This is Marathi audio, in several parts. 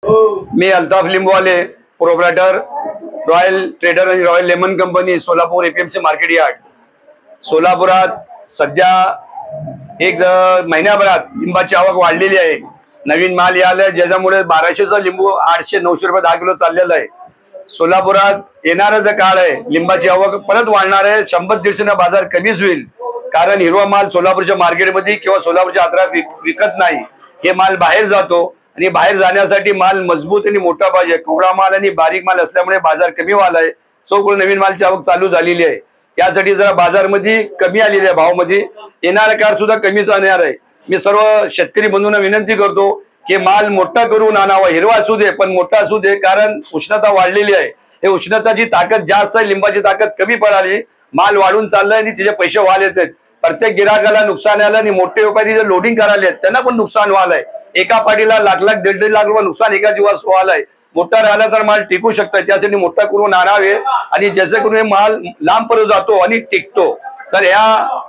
मी Altaf Limbuwale, proprietor, royal trader आणि royal lemon company, Solapur APMC market yard. सोलापुरात सध्या एक महिन्याभरात लिंबाची आवक वाढलेली आहे. नवीन माल यायला ज्याच्यामुळे 1200चा लिंबू 800-900 रुपये 10 किलो चाललेला आहे. सोलापुरात येणारा जो काळ आहे, लिंबाची आवक परत वाढणार आहे. 100-150 बाजार कमीच होईल, कारण हिरवा माल सोलापूरच्या मार्केटमध्ये किंवा सोलापूरच्या आद्रात विकत नाही. हे माल बाहेर जातो आणि बाहेर जाण्यासाठी माल मजबूत आणि मोठा पाहिजे. कोवळा माल आणि बारीक माल असल्यामुळे बाजार कमी व्हायला आहे. चौकळ नवीन मालची आवक चालू झालेली आहे. त्यासाठी जरा बाजारमध्ये कमी आलेली आहे, भावमध्ये येणारा काळ सुद्धा कमीच आणणार आहे. मी सर्व शेतकरी बंधूंना विनंती करतो की माल मोठा करून आणावा. हिरवा असू दे पण मोठा असू दे, कारण उष्णता वाढलेली आहे. हे उष्णताची ताकद जास्त आहे, लिंबाची ताकद कमी पडाली. माल वाढून चाललाय आणि तिचे पैसे व्हायला येतात. प्रत्येक गिराकाला नुकसान आलं आणि मोठे व्यापारी जे लोडिंग करायला त्यांना पण नुकसान व्हायलंय. एका पाठीला लाख-लाख, 1.5 लाख रुपये नुकसान एका दिवस व्हायलंय. मोठा राहिला तर माल टिकू शकतो, त्यासाठी मोठा करून आणावे आणि जसे करून हे माल लांब पर्यंत जातो आणि टिकतो. तर ह्या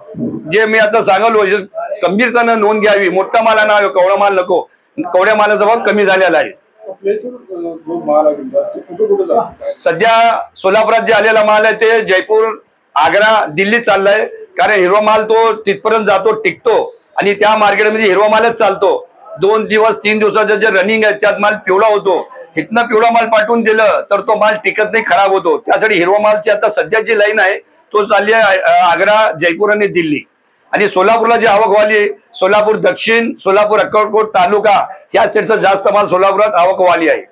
जे मी आता सांगलो गंभीरतेनं नोंद घ्यावी. मोठा माल आणावे, कवळा माल नको. कवड्या मालाचा भाव कमी झालेला आहे. सध्या सोलापुरात जे आलेला माल आहे ते जयपूर, आग्रा, दिल्ली चाललाय. कारण हिरवा माल तो तिथपर्यंत जातो, टिकतो आणि त्या मार्केटमध्ये हिरवा मालच चालतो. 2 दिवस 3 दिवसाचं जे रनिंग आहे त्यात माल पिवळा होतो. इथनं पिवळा माल पाठवून दिलं तर तो माल टिकत नाही, खराब होतो. त्यासाठी हिरवा मालची आता सध्याची लाईन आहे तो चालली आहे आग्रा, जयपूर आणि दिल्ली. आणि सोलापूरला जी आवक वाली, सोलापूर दक्षिण, सोलापूर अक्कलकोट तालुका या साईडचा जास्त माल सोलापुरात आवक वाली आहे.